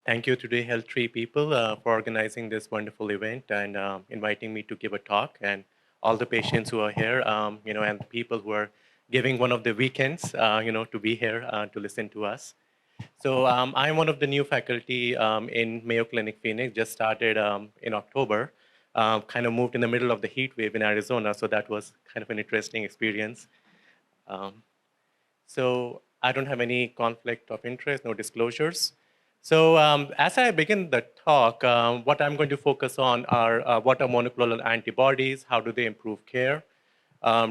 Thank you today, HealthTree people, for organizing this wonderful event and inviting me to give a talk, and all the patients who are here, and the people who are giving one of the weekends, to be here to listen to us. So I'm one of the new faculty in Mayo Clinic Phoenix. Just started in October. Kind of moved in the middle of the heat wave in Arizona, so that was kind of an interesting experience. Um, so I don't have any conflict of interest, no disclosures. So as I begin the talk, what I'm going to focus on are what are monoclonal antibodies, how do they improve care,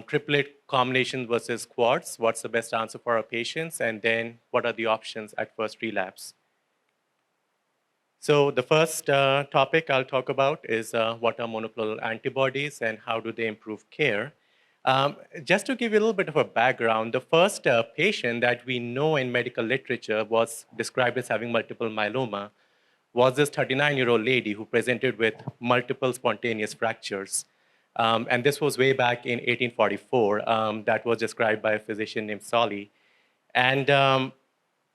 triplet combination versus quads, what's the best answer for our patients, and then what are the options at first relapse. So the first topic I'll talk about is what are monoclonal antibodies and how do they improve care. Just to give you a little bit of a background, the first patient that we know in medical literature was described as having multiple myeloma was this 39-year-old lady who presented with multiple spontaneous fractures. And this was way back in 1844. That was described by a physician named Solly. And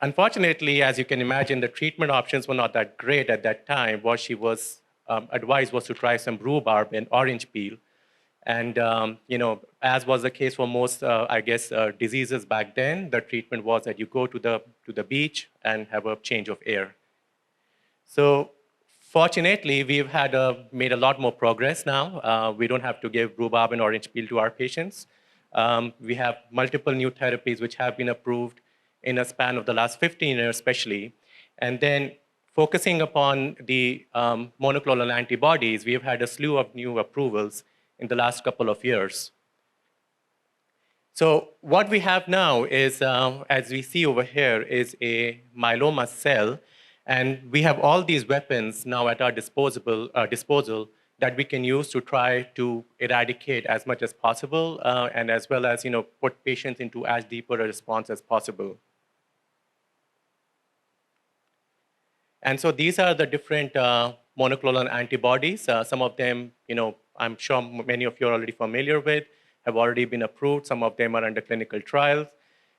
unfortunately, as you can imagine, the treatment options were not that great at that time. What she was advised was to try some rhubarb and orange peel. And as was the case for most, diseases back then, the treatment was that you go to the beach and have a change of air. So fortunately, we've made a lot more progress now. We don't have to give rhubarb and orange peel to our patients. We have multiple new therapies which have been approved in a span of the last 15 years, especially. And then focusing upon the monoclonal antibodies, we've had a slew of new approvals in the last couple of years. So what we have now is, as we see over here, is a myeloma cell. And we have all these weapons now at our disposal that we can use to try to eradicate as much as possible, and as well as put patients into as deeper a response as possible. And so these are the different monoclonal antibodies. Some of them, I'm sure many of you are already familiar with, have already been approved. Some of them are under clinical trials.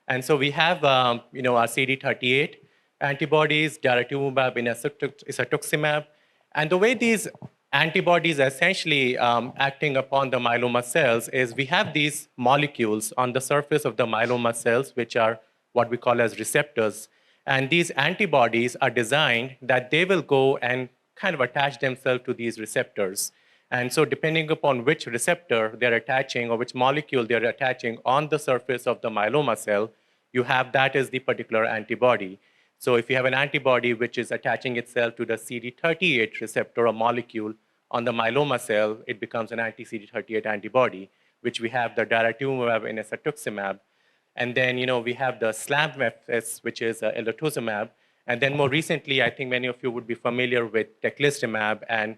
And so we have, our CD38 antibodies, daratumumab and isatuximab. And the way these antibodies are essentially acting upon the myeloma cells is we have these molecules on the surface of the myeloma cells, which are what we call as receptors. And these antibodies are designed that they will go and kind of attach themselves to these receptors. And so depending upon which receptor they're attaching or which molecule they're attaching on the surface of the myeloma cell, you have that as the particular antibody. So if you have an antibody which is attaching itself to the CD38 receptor or molecule on the myeloma cell, it becomes an anti-CD38 antibody, which we have the daratumumab and isatuximab. And then, we have the SLAMFS, which is elotuzumab. And then more recently, I think many of you would be familiar with teclistamab and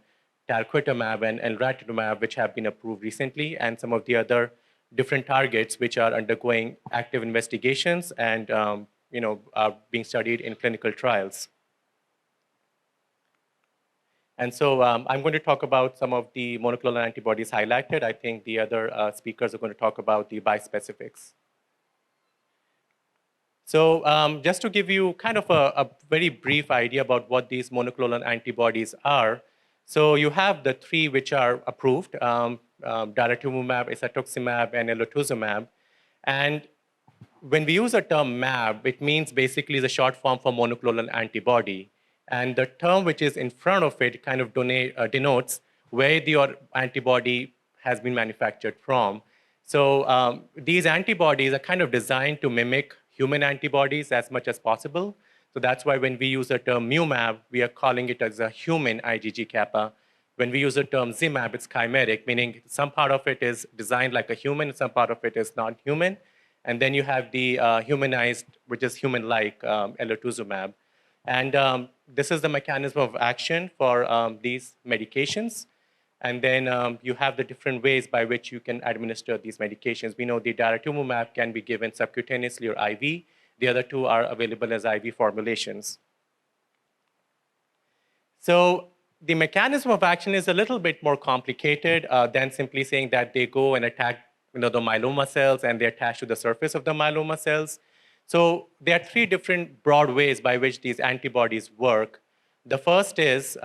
talquetamab and elranatamab, which have been approved recently, and some of the other different targets which are undergoing active investigations and are being studied in clinical trials. And so I'm going to talk about some of the monoclonal antibodies highlighted. I think the other speakers are going to talk about the bispecifics. So just to give you kind of a very brief idea about what these monoclonal antibodies are, so you have the three which are approved, daratumumab, isatuximab, and elotuzumab. And when we use the term mAb, it means basically the short form for monoclonal antibody. And the term which is in front of it kind of denotes where your antibody has been manufactured from. So these antibodies are kind of designed to mimic human antibodies as much as possible. So that's why when we use the term MUMAB, we are calling it as a human IgG kappa. When we use the term ZIMAB, it's chimeric, meaning some part of it is designed like a human, some part of it is not human. And then you have the humanized, which is human-like, elotuzumab. And this is the mechanism of action for these medications. And then you have the different ways by which you can administer these medications. We know the daratumumab can be given subcutaneously or IV. The other two are available as IV formulations. So the mechanism of action is a little bit more complicated than simply saying that they go and attack the myeloma cells and they attach to the surface of the myeloma cells. So there are three different broad ways by which these antibodies work. The first is,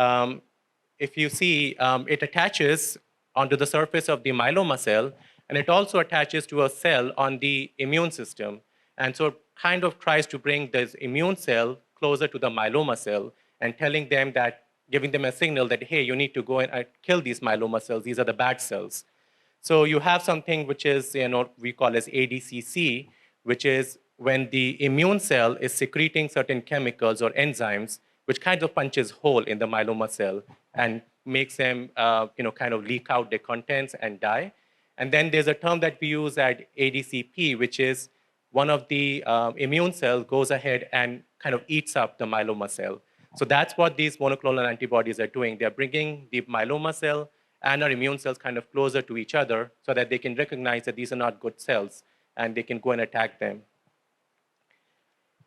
if you see, it attaches onto the surface of the myeloma cell, and it also attaches to a cell on the immune system. And so it kind of tries to bring this immune cell closer to the myeloma cell and telling them that, giving them a signal that, hey, you need to go and kill these myeloma cells. These are the bad cells. So you have something which is, we call as ADCC, which is when the immune cell is secreting certain chemicals or enzymes, which kind of punches hole in the myeloma cell and makes them, kind of leak out their contents and die. And then there's a term that we use at ADCP, which is one of the immune cells goes ahead and kind of eats up the myeloma cell. So that's what these monoclonal antibodies are doing. They're bringing the myeloma cell and our immune cells kind of closer to each other so that they can recognize that these are not good cells and they can go and attack them.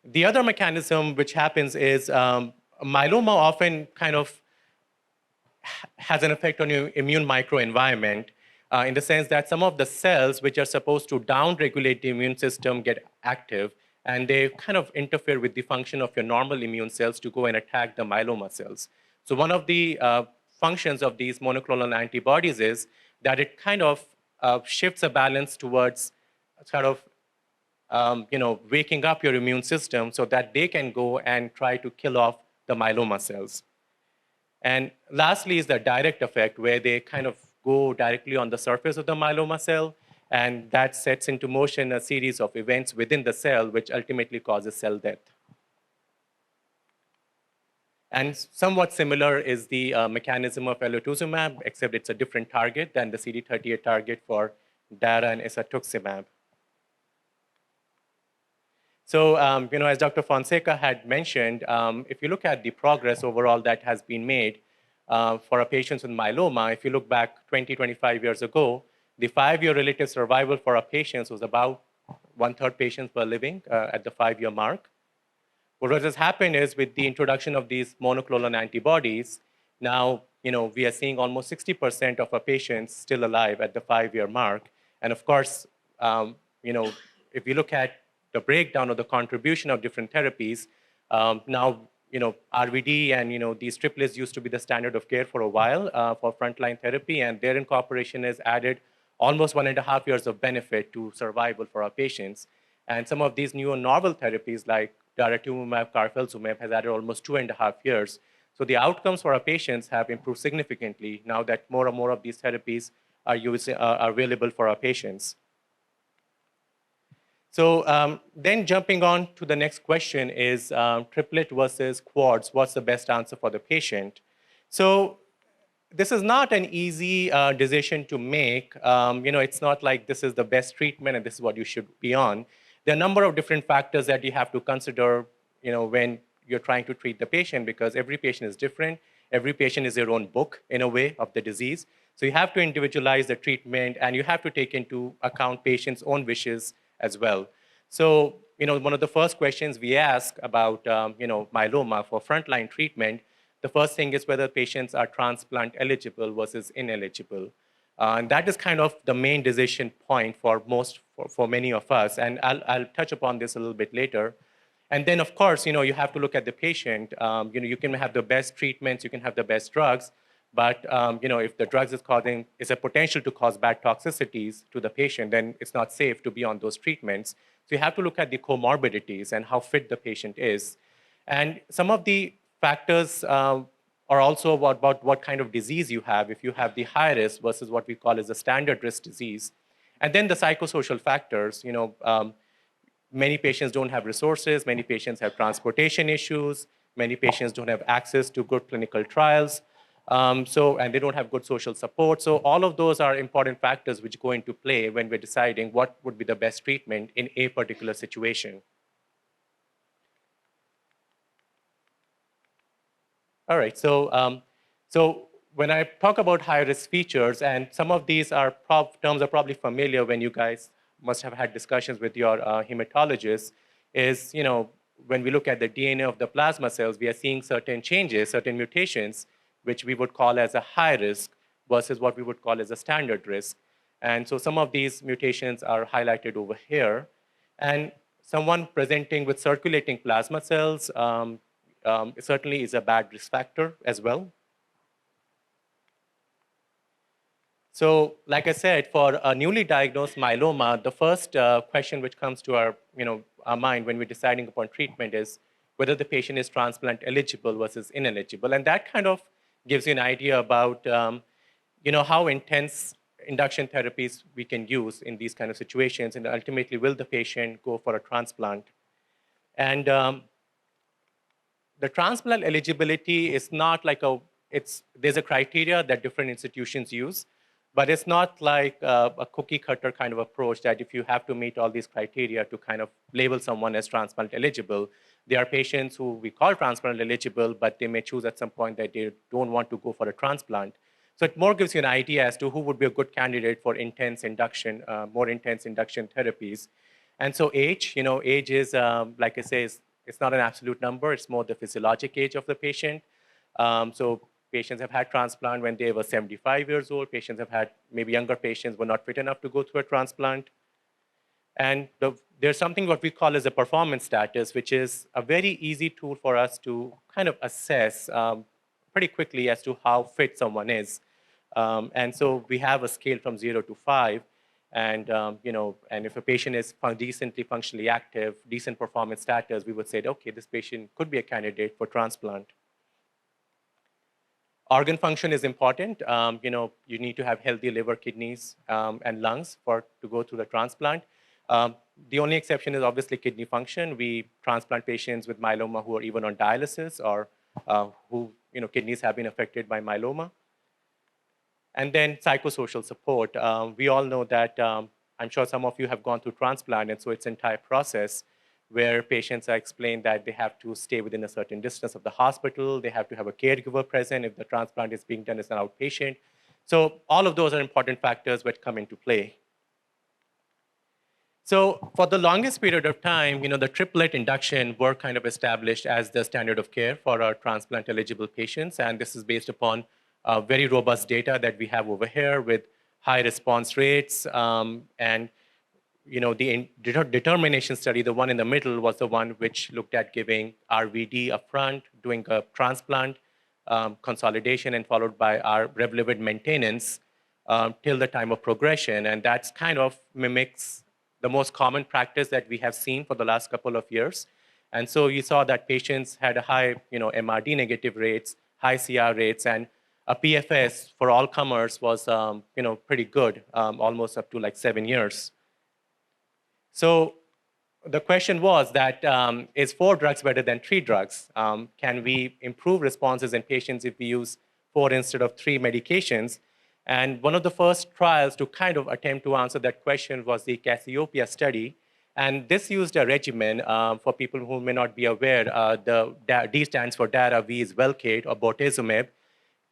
The other mechanism which happens is myeloma often kind of has an effect on your immune microenvironment in the sense that some of the cells which are supposed to downregulate the immune system get active, and they kind of interfere with the function of your normal immune cells to go and attack the myeloma cells. So one of the functions of these monoclonal antibodies is that it kind of shifts a balance towards sort of waking up your immune system so that they can go and try to kill off the myeloma cells. And lastly is the direct effect, where they kind of go directly on the surface of the myeloma cell, and that sets into motion a series of events within the cell, which ultimately causes cell death. And somewhat similar is the mechanism of elotuzumab, except it's a different target than the CD38 target for dara and isatuximab. So, as Dr. Fonseca had mentioned, if you look at the progress overall that has been made for our patients with myeloma, if you look back 20, 25 years ago, the 5-year relative survival for our patients was about 1/3 patients were living at the 5-year mark. What has happened is with the introduction of these monoclonal antibodies, now we are seeing almost 60% of our patients still alive at the 5-year mark. And of course, if you look at the breakdown of the contribution of different therapies, now RVD and these triplets used to be the standard of care for a while for frontline therapy, and their incorporation has added almost 1.5 years of benefit to survival for our patients. And some of these new novel therapies like daratumumab, carfilzomib has added almost 2.5 years. So the outcomes for our patients have improved significantly now that more and more of these therapies are available for our patients. So then jumping on to the next question is triplet versus quads, what's the best answer for the patient? So this is not an easy decision to make. It's not like this is the best treatment and this is what you should be on. There are a number of different factors that you have to consider, when you're trying to treat the patient, because every patient is different. Every patient is their own book, in a way, of the disease. So you have to individualize the treatment, and you have to take into account patients' own wishes as well. So, one of the first questions we ask about, myeloma for frontline treatment, the first thing is whether patients are transplant eligible versus ineligible. And that is kind of the main decision point for many of us. And I'll touch upon this a little bit later. And then, of course, you have to look at the patient. You can have the best treatments, you can have the best drugs, but if the drugs is a potential to cause bad toxicities to the patient, then it's not safe to be on those treatments. So you have to look at the comorbidities and how fit the patient is. And some of the factors are also about what kind of disease you have. If you have the high risk versus what we call as a standard risk disease. And then the psychosocial factors, many patients don't have resources, many patients have transportation issues, many patients don't have access to good clinical trials, and they don't have good social support. So all of those are important factors which go into play when we're deciding what would be the best treatment in a particular situation. All right, so when I talk about high-risk features, and some of these terms are probably familiar when you guys must have had discussions with your hematologists, is, when we look at the DNA of the plasma cells, we are seeing certain changes, certain mutations, which we would call as a high risk versus what we would call as a standard risk. And so some of these mutations are highlighted over here. And someone presenting with circulating plasma cells, it certainly is a bad risk factor as well. So, like I said, for a newly diagnosed myeloma, the first question which comes to our mind when we're deciding upon treatment is whether the patient is transplant eligible versus ineligible, and that kind of gives you an idea about how intense induction therapies we can use in these kind of situations, and ultimately, will the patient go for a transplant? And the transplant eligibility is not like there's a criteria that different institutions use, but it's not like a cookie cutter kind of approach that if you have to meet all these criteria to kind of label someone as transplant eligible. There are patients who we call transplant eligible, but they may choose at some point that they don't want to go for a transplant. So it more gives you an idea as to who would be a good candidate for intense induction, more intense induction therapies. And so age is, like I say, it's not an absolute number. It's more the physiologic age of the patient. So patients have had transplant when they were 75 years old. Patients have had, maybe younger patients were not fit enough to go through a transplant. And there's something what we call as a performance status, which is a very easy tool for us to kind of assess pretty quickly as to how fit someone is. And so we have a scale from 0 to 5. And, and if a patient is decently functionally active, decent performance status, we would say, okay, this patient could be a candidate for transplant. Organ function is important. You need to have healthy liver, kidneys, and lungs to go through the transplant. The only exception is obviously kidney function. We transplant patients with myeloma who are even on dialysis or who kidneys have been affected by myeloma. And then psychosocial support. We all know that, I'm sure some of you have gone through transplant, and so it's an entire process where patients are explained that they have to stay within a certain distance of the hospital, they have to have a caregiver present if the transplant is being done as an outpatient. So all of those are important factors which come into play. So for the longest period of time, the triplet induction were kind of established as the standard of care for our transplant eligible patients. And this is based upon very robust data that we have over here with high response rates. And the determination study, the one in the middle, was the one which looked at giving RVD upfront, doing a transplant, consolidation, and followed by our Revlimid maintenance till the time of progression. And that's kind of mimics the most common practice that we have seen for the last couple of years. And so you saw that patients had a high MRD negative rates, high CR rates, and a PFS for all comers was pretty good, almost up to like 7 years. So the question was that, is 4 drugs better than 3 drugs? Can we improve responses in patients if we use 4 instead of 3 medications? And one of the first trials to kind of attempt to answer that question was the Cassiopeia study. And this used a regimen, for people who may not be aware, D stands for DARA, V is Velcade or bortezomib.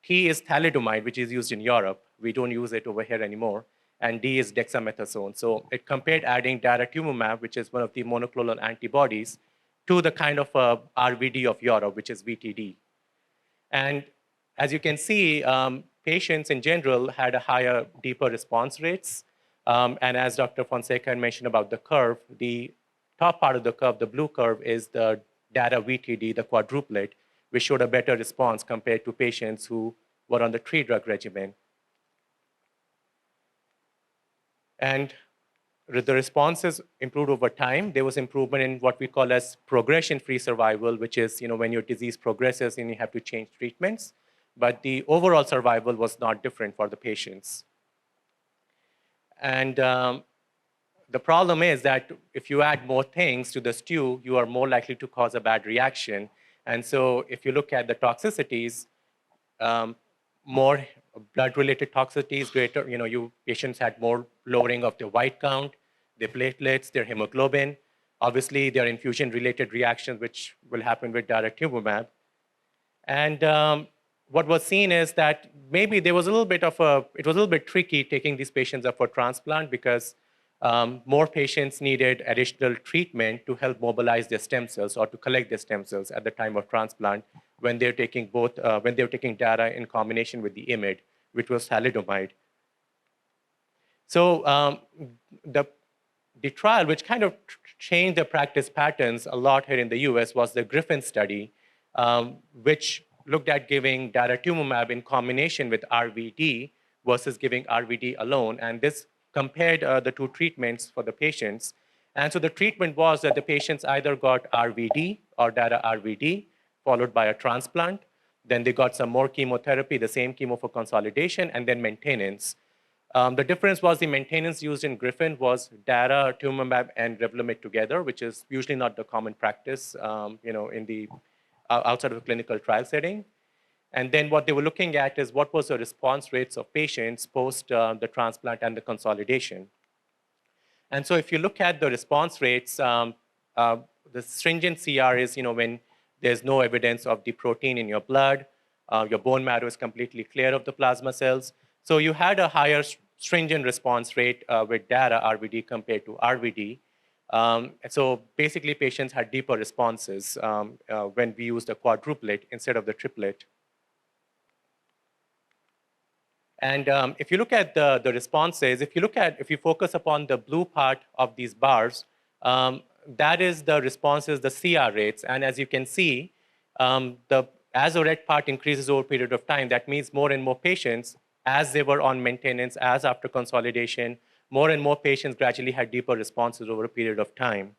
T is thalidomide, which is used in Europe. We don't use it over here anymore. And D is dexamethasone. So it compared adding daratumumab, which is one of the monoclonal antibodies, to the kind of RVD of Europe, which is VTD. And as you can see, patients in general had a higher, deeper response rates. And as Dr. Fonseca mentioned about the curve, the top part of the curve, the blue curve, is the DARA VTD, the quadruplet, which showed a better response compared to patients who were on the 3-drug regimen. And the responses improved over time. There was improvement in what we call as progression-free survival, which is when your disease progresses and you have to change treatments. But the overall survival was not different for the patients. And the problem is that if you add more things to the stew, you are more likely to cause a bad reaction. And so if you look at the toxicities, more blood-related toxicities, greater, patients had more lowering of their white count, their platelets, their hemoglobin. Obviously, there are infusion-related reactions, which will happen with daratumumab. And what was seen is that maybe there was it was a little bit tricky taking these patients up for transplant because more patients needed additional treatment to help mobilize their stem cells or to collect their stem cells at the time of transplant when they're taking when they're taking DARA in combination with the IMiD, which was thalidomide. So the trial, which kind of changed the practice patterns a lot here in the US, was the Griffin study, which looked at giving daratumumab in combination with RVD versus giving RVD alone. And this compared the two treatments for the patients. And so the treatment was that the patients either got RVD or dara-RVD, followed by a transplant. Then they got some more chemotherapy, the same chemo for consolidation, and then maintenance. The difference was the maintenance used in Griffin was daratumumab and Revlimid together, which is usually not the common practice, in the outside of a clinical trial setting. And then what they were looking at is what was the response rates of patients post the transplant and the consolidation. And so if you look at the response rates, the stringent CR is when there's no evidence of the protein in your blood, your bone marrow is completely clear of the plasma cells. So you had a higher stringent response rate with DARA RVD compared to RVD. So basically patients had deeper responses when we used a quadruplet instead of the triplet. And if you look at the responses, if you focus upon the blue part of these bars, that is the responses, the CR rates. And as you can see, as the red part increases over a period of time, that means more and more patients, as they were on maintenance, as after consolidation, more and more patients gradually had deeper responses over a period of time.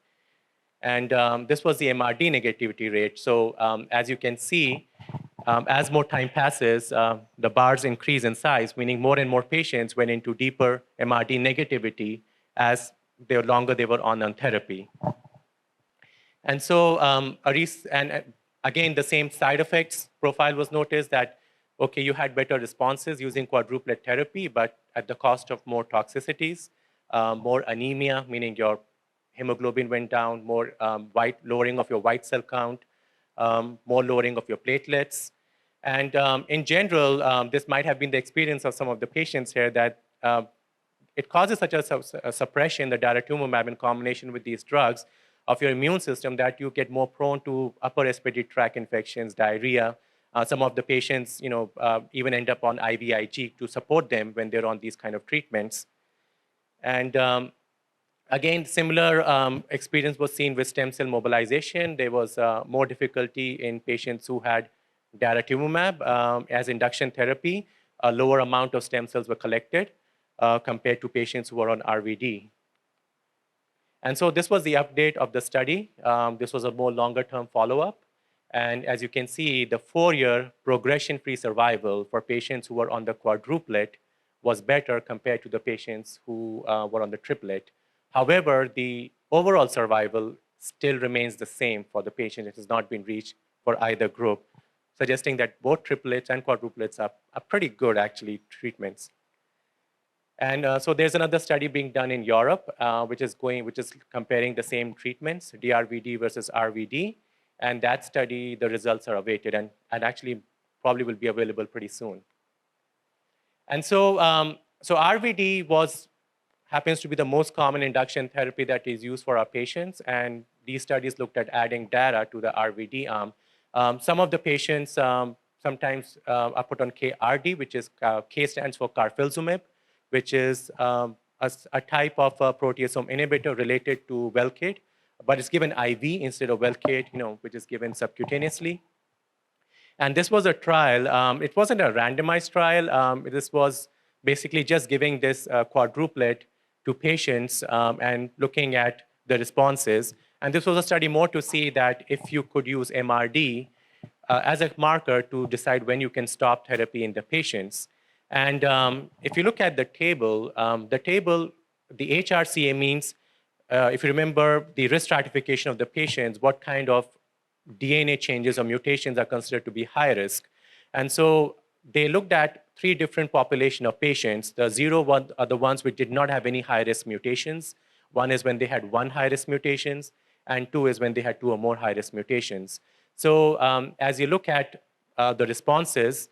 And this was the MRD negativity rate. So as you can see, as more time passes, the bars increase in size, meaning more and more patients went into deeper MRD negativity as the longer they were on therapy. And so, again, the same side effects profile was noticed that, okay, you had better responses using quadruplet therapy, but at the cost of more toxicities, more anemia, meaning your hemoglobin went down, more lowering of your white cell count, more lowering of your platelets. And in general, this might have been the experience of some of the patients here that it causes such a suppression, the daratumumab in combination with these drugs, of your immune system that you get more prone to upper respiratory tract infections, diarrhea. Some of the patients, even end up on IVIG to support them when they're on these kind of treatments. And again, similar experience was seen with stem cell mobilization. There was more difficulty in patients who had daratumumab as induction therapy. A lower amount of stem cells were collected compared to patients who were on RVD. And so this was the update of the study. This was a more longer-term follow-up. And as you can see, the 4-year progression-free survival for patients who were on the quadruplet was better compared to the patients who were on the triplet. However, the overall survival still remains the same for the patient. It has not been reached for either group, suggesting that both triplets and quadruplets are pretty good, actually, treatments. And so there's another study being done in Europe, which is comparing the same treatments, DRVD versus RVD. And that study, the results are awaited and actually probably will be available pretty soon. And so, RVD happens to be the most common induction therapy that is used for our patients. And these studies looked at adding DARA to the RVD arm. Some of the patients sometimes are put on KRD, which is K stands for carfilzomib, which is a type of proteasome inhibitor related to Velcade, but it's given IV instead of Velcade, which is given subcutaneously. And this was a trial. It wasn't a randomized trial. This was basically just giving this quadruplet to patients and looking at the responses. And this was a study more to see that if you could use MRD as a marker to decide when you can stop therapy in the patients. And if you look at the table, the HRCA means, if you remember the risk stratification of the patients, what kind of DNA changes or mutations are considered to be high risk. And so they looked at 3 different populations of patients. The 0 one are the ones which did not have any high risk mutations. 1 is when they had 1 high risk mutations, and 2 is when they had 2 or more high risk mutations. So as you look at the responses,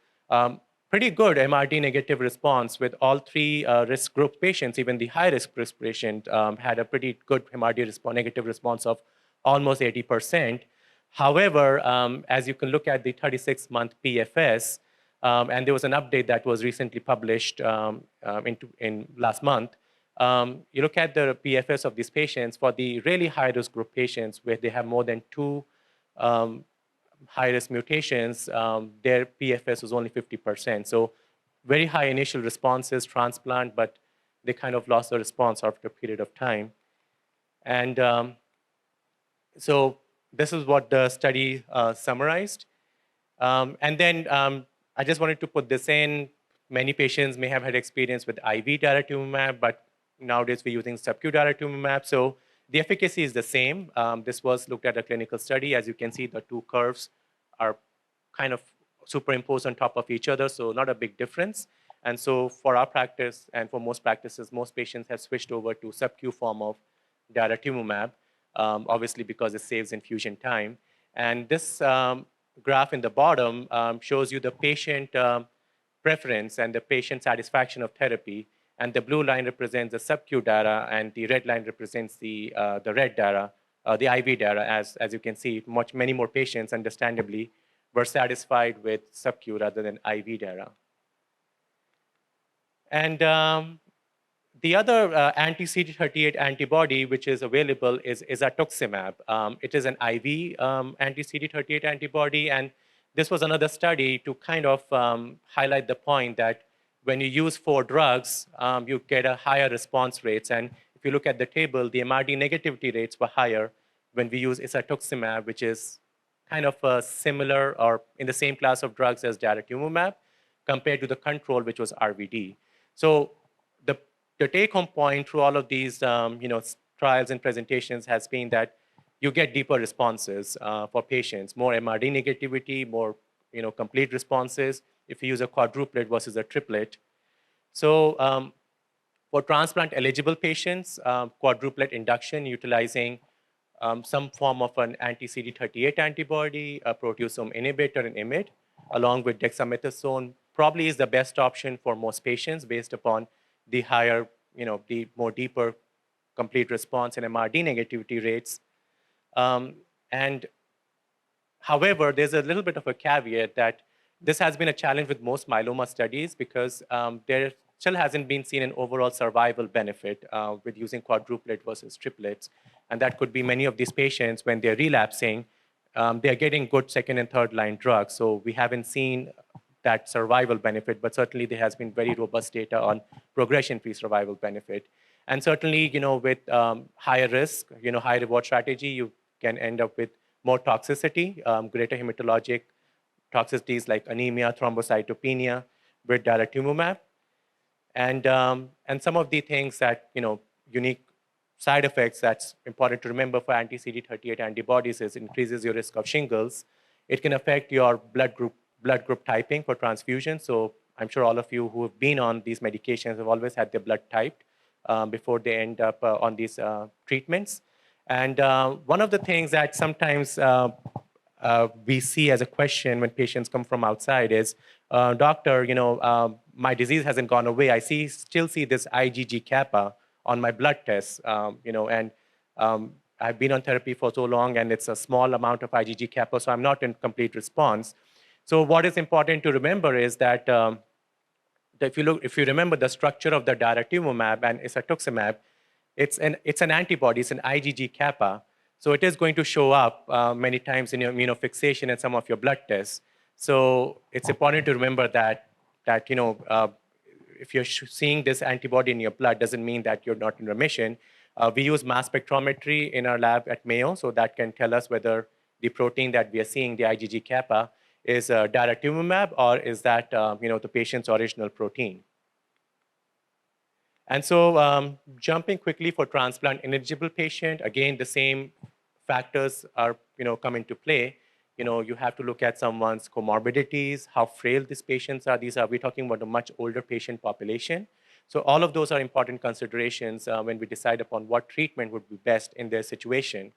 pretty good MRD negative response with all 3 risk group patients. Even the high risk patient had a pretty good MRD negative response of almost 80%. However, as you can look at the 36-month PFS, and there was an update that was recently published in last month, you look at the PFS of these patients for the really high risk group patients where they have more than 2 high-risk mutations, their PFS was only 50%. So very high initial responses, transplant, but they kind of lost the response after a period of time. And so this is what the study summarized. And then I just wanted to put this in. Many patients may have had experience with IV daratumumab, but nowadays we're using sub-Q daratumumab. So the efficacy is the same. This was looked at a clinical study. As you can see, the two curves are kind of superimposed on top of each other, so not a big difference. And so for our practice and for most practices, most patients have switched over to sub-Q form of daratumumab, obviously because it saves infusion time. And this graph in the bottom shows you the patient preference and the patient satisfaction of therapy. And the blue line represents the sub-Q data, and the red line represents the red data, the IV data. As you can see, many more patients, understandably, were satisfied with sub-Q rather than IV data. And the other anti-CD38 antibody which is available is izatuximab. It is an IV anti-CD38 antibody, and this was another study to kind of highlight the point that when you use 4 drugs, you get a higher response rates. And if you look at the table, the MRD negativity rates were higher when we use izatuximab, which is kind of a similar or in the same class of drugs as daratumumab, compared to the control, which was RVD. So the take-home point through all of these trials and presentations has been that you get deeper responses for patients, more MRD negativity, more complete responses if you use a quadruplet versus a triplet. So for transplant-eligible patients, quadruplet induction utilizing some form of an anti-CD38 antibody, a proteasome inhibitor, and IMiD, along with dexamethasone, probably is the best option for most patients based upon the higher, the more deeper complete response and MRD negativity rates. And however, there's a little bit of a caveat that this has been a challenge with most myeloma studies because there still hasn't been seen an overall survival benefit with using quadruplet versus triplets. And that could be many of these patients, when they're relapsing, they're getting good second and third line drugs. So we haven't seen that survival benefit, but certainly there has been very robust data on progression-free survival benefit. And certainly, with higher risk, high reward strategy, you can end up with more toxicity, greater hematologic toxicities like anemia, thrombocytopenia with daratumumab. And some of the things that, unique side effects that's important to remember for anti-CD38 antibodies is increases your risk of shingles. It can affect your blood group typing for transfusion. So I'm sure all of you who have been on these medications have always had their blood typed before they end up on these treatments. And one of the things that sometimes we see as a question when patients come from outside is, doctor, my disease hasn't gone away. I still see this IgG kappa on my blood tests, and I've been on therapy for so long, and it's a small amount of IgG kappa, so I'm not in complete response. So what is important to remember is that if you remember the structure of the daratumumab and izatuximab, it's an antibody, it's an IgG kappa. So it is going to show up many times in your immunofixation and some of your blood tests. So it's important to remember that if you're seeing this antibody in your blood, doesn't mean that you're not in remission. We use mass spectrometry in our lab at Mayo, so that can tell us whether the protein that we are seeing, the IgG kappa, is daratumumab or is that the patient's original protein. And so jumping quickly for transplant-ineligible patient, again, the same factors are come into play. You have to look at someone's comorbidities, how frail these patients are. We're talking about a much older patient population. So all of those are important considerations when we decide upon what treatment would be best in their situation.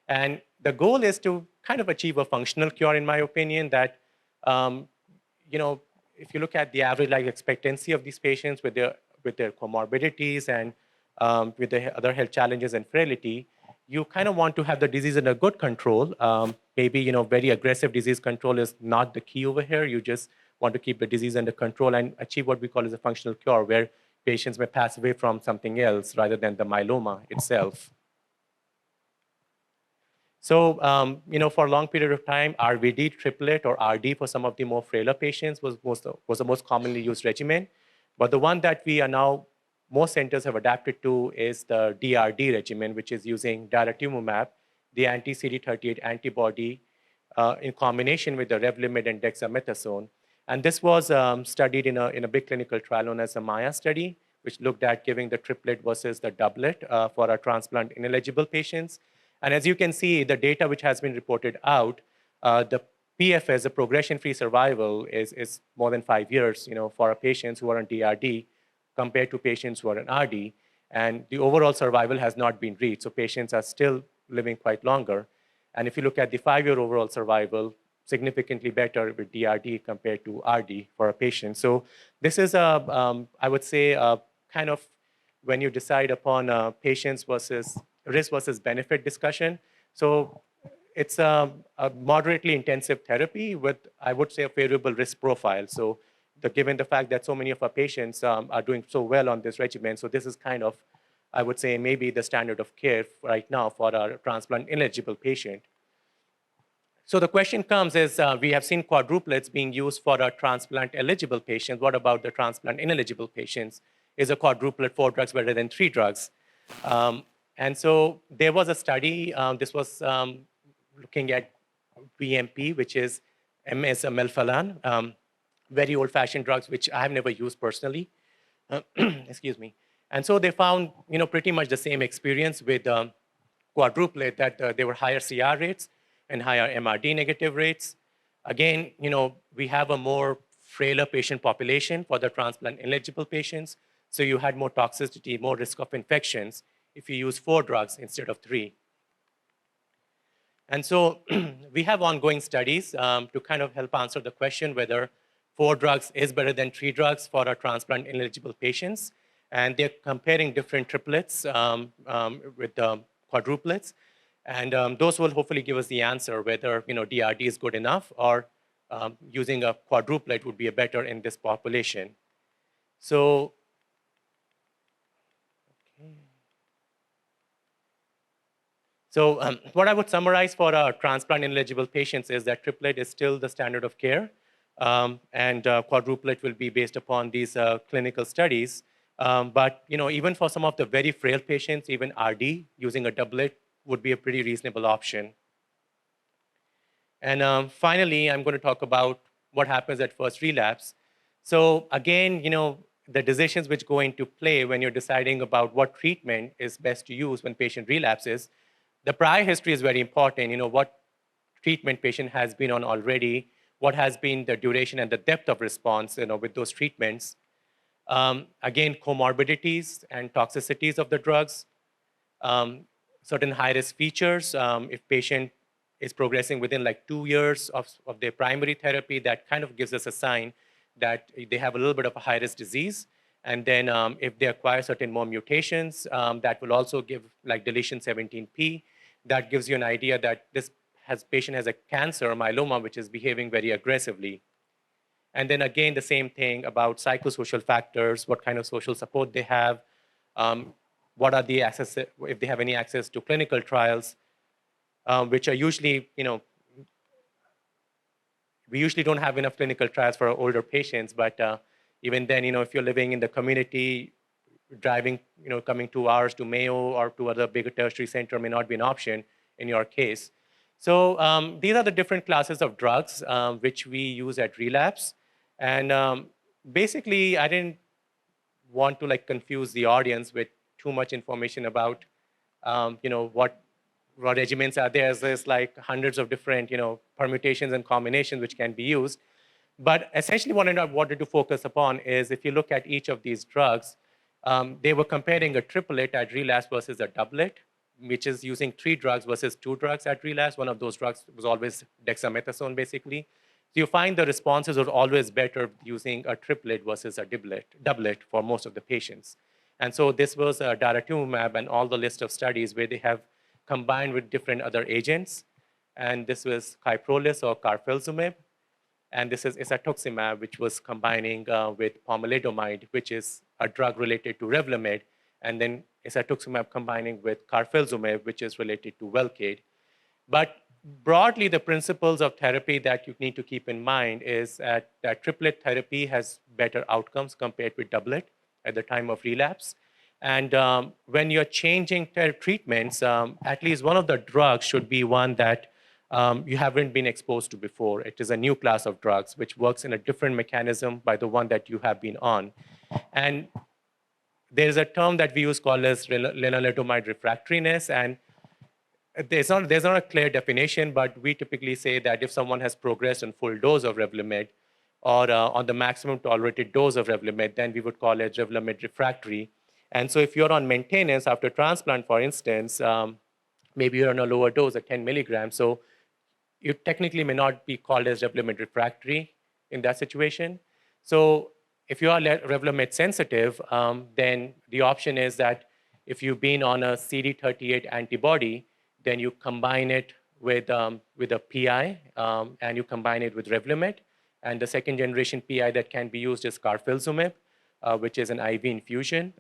And the goal is to kind of achieve a functional cure, in my opinion, that, if you look at the average life expectancy of these patients with their comorbidities and with the other health challenges and frailty, you kind of want to have the disease under good control. Maybe, very aggressive disease control is not the key over here. You just want to keep the disease under control and achieve what we call as a functional cure, where patients may pass away from something else rather than the myeloma itself. So, for a long period of time, RVD triplet or RD for some of the more frailer patients was the most commonly used regimen. But the one that we are now, most centers have adapted to is the DRD regimen, which is using daratumumab, the anti-CD38 antibody, in combination with the Revlimid and dexamethasone. And this was studied in a big clinical trial known as the Maya study, which looked at giving the triplet versus the doublet for our transplant ineligible patients. And as you can see, the data which has been reported out, the PFS, the progression-free survival, is more than 5 years, for our patients who are on DRD compared to patients who are on RD. And the overall survival has not been reached. So patients are still living quite longer. And if you look at the 5-year overall survival, significantly better with DRD compared to RD for a patient. So this is I would say, kind of when you decide upon patients versus risk versus benefit discussion. So it's a moderately intensive therapy with, I would say, a favorable risk profile. So given the fact that so many of our patients are doing so well on this regimen, so this is kind of, I would say, maybe the standard of care right now for our transplant ineligible patient. So the question comes is, we have seen quadruplets being used for our transplant eligible patients. What about the transplant ineligible patients? Is a quadruplet 4 drugs better than 3 drugs? And so there was a study, this was looking at BMP, which is MS melphalan, very old-fashioned drugs, which I have never used personally. Excuse me. And so they found, pretty much the same experience with quadruplet, that there were higher CR rates and higher MRD negative rates. Again, we have a more frailer patient population for the transplant ineligible patients. So you had more toxicity, more risk of infections if you use 4 drugs instead of 3. And so we have ongoing studies to kind of help answer the question whether 4 drugs is better than 3 drugs for our transplant ineligible patients. And they're comparing different triplets with quadruplets. And those will hopefully give us the answer whether DRD is good enough or using a quadruplet would be better in this population. So, okay. So what I would summarize for our transplant ineligible patients is that triplet is still the standard of care, and quadruplet will be based upon these clinical studies. But even for some of the very frail patients, even RD using a doublet would be a pretty reasonable option. And finally, I'm going to talk about what happens at first relapse. So again, the decisions which go into play when you're deciding about what treatment is best to use when patient relapses, the prior history is very important. What treatment patient has been on already, what has been the duration and the depth of response, with those treatments. Again, comorbidities and toxicities of the drugs, certain high-risk features. If patient is progressing within like 2 years of their primary therapy, that kind of gives us a sign that they have a little bit of a high-risk disease. And then if they acquire certain more mutations, that will also give like deletion 17p. That gives you an idea that this patient has a cancer, myeloma, which is behaving very aggressively. And then again, the same thing about psychosocial factors, what kind of social support they have, what are the access, if they have any access to clinical trials, which are usually, we usually don't have enough clinical trials for our older patients, but even then, if you're living in the community, driving, coming 2 hours to Mayo or to other bigger tertiary center may not be an option in your case. So these are the different classes of drugs which we use at Relapse. And basically, I didn't want to confuse the audience with too much information about, what regimens are there. There's like hundreds of different, permutations and combinations which can be used. But essentially what I wanted to focus upon is if you look at each of these drugs, they were comparing a triplet at Relapse versus a doublet, which is using 3 drugs versus 2 drugs at Relapse. One of those drugs was always dexamethasone, basically. So you find the responses are always better using a triplet versus a doublet for most of the patients. And so this was daratumumab and all the list of studies where they have combined with different other agents. And this was Kyprolis or carfilzomib. And this is isatuximab, which was combining with pomalidomide, which is a drug related to Revlimid, and then isatuximab combining with carfilzomib, which is related to Velcade. But broadly, the principles of therapy that you need to keep in mind is that triplet therapy has better outcomes compared with doublet at the time of relapse. And when you're changing treatments, at least one of the drugs should be one that you haven't been exposed to before. It is a new class of drugs which works in a different mechanism by the one that you have been on. And there's a term that we use called as lenalidomide refractoriness, and there's not a clear definition, but we typically say that if someone has progressed on full dose of Revlimid or on the maximum tolerated dose of Revlimid, then we would call it Revlimid refractory. And so if you're on maintenance after transplant, for instance, maybe you're on a lower dose at 10 milligrams, so you technically may not be called as Revlimid refractory in that situation. So if you are Revlimid sensitive, then the option is that if you've been on a CD38 antibody, then you combine it with a PI, and you combine it with Revlimid. And the second generation PI that can be used is carfilzomib, which is an IV infusion.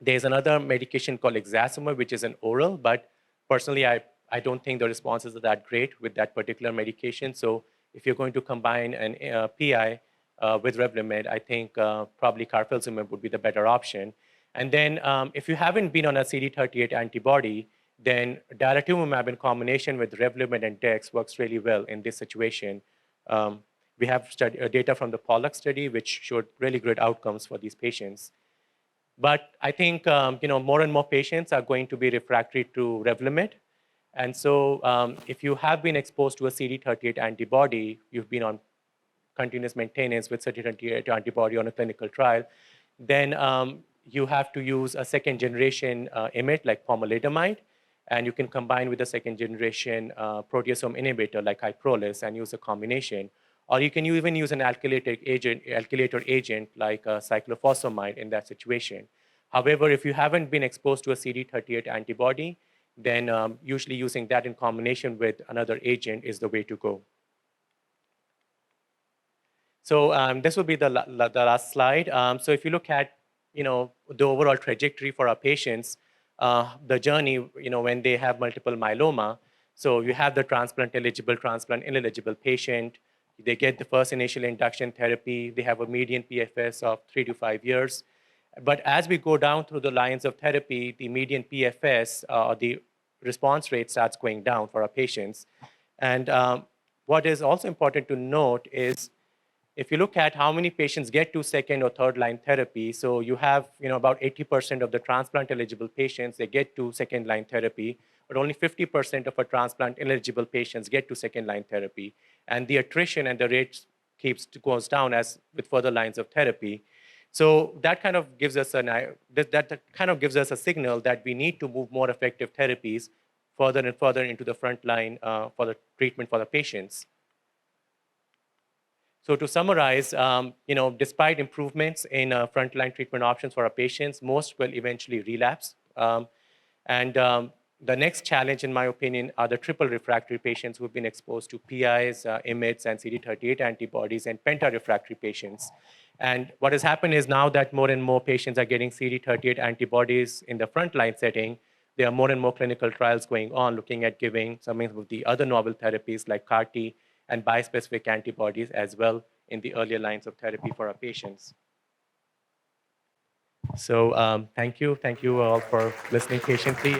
There's another medication called Exasumab, which is an oral, but personally, I don't think the responses are that great with that particular medication. So if you're going to combine an PI with Revlimid, I think probably carfilzomib would be the better option. And then if you haven't been on a CD38 antibody, then daratumumab in combination with Revlimid and Dex works really well in this situation. We have data from the Pollack study, which showed really good outcomes for these patients. But I think more and more patients are going to be refractory to Revlimid. And so if you have been exposed to a CD38 antibody, you've been on continuous maintenance with CD38 antibody on a clinical trial, then you have to use a second generation IMiD like pomalidomide, and you can combine with a second generation proteasome inhibitor like Kyprolis and use a combination. Or you can even use an alkylator agent like cyclophosphamide in that situation. However, if you haven't been exposed to a CD38 antibody, then usually using that in combination with another agent is the way to go. So this will be the last slide. So if you look at the overall trajectory for our patients, the journey, when they have multiple myeloma, so you have the transplant eligible, transplant ineligible patient. They get the first initial induction therapy. They have a median PFS of 3 to 5 years. But as we go down through the lines of therapy, the median PFS, the response rate starts going down for our patients. And what is also important to note is if you look at how many patients get to second or third line therapy, so you have about 80% of the transplant eligible patients, they get to second line therapy, but only 50% of our transplant ineligible patients get to second line therapy. And the attrition and the rate goes down as with further lines of therapy. So that kind of gives us a signal that we need to move more effective therapies further and further into the front line for the treatment for the patients. So to summarize, despite improvements in frontline treatment options for our patients, most will eventually relapse. The next challenge, in my opinion, are the triple refractory patients who've been exposed to PIs, IMiDs, and CD38 antibodies, and penta-refractory patients. And what has happened is now that more and more patients are getting CD38 antibodies in the frontline setting, there are more and more clinical trials going on looking at giving some of the other novel therapies like CAR-T and bispecific antibodies as well in the earlier lines of therapy for our patients. So thank you all for listening patiently.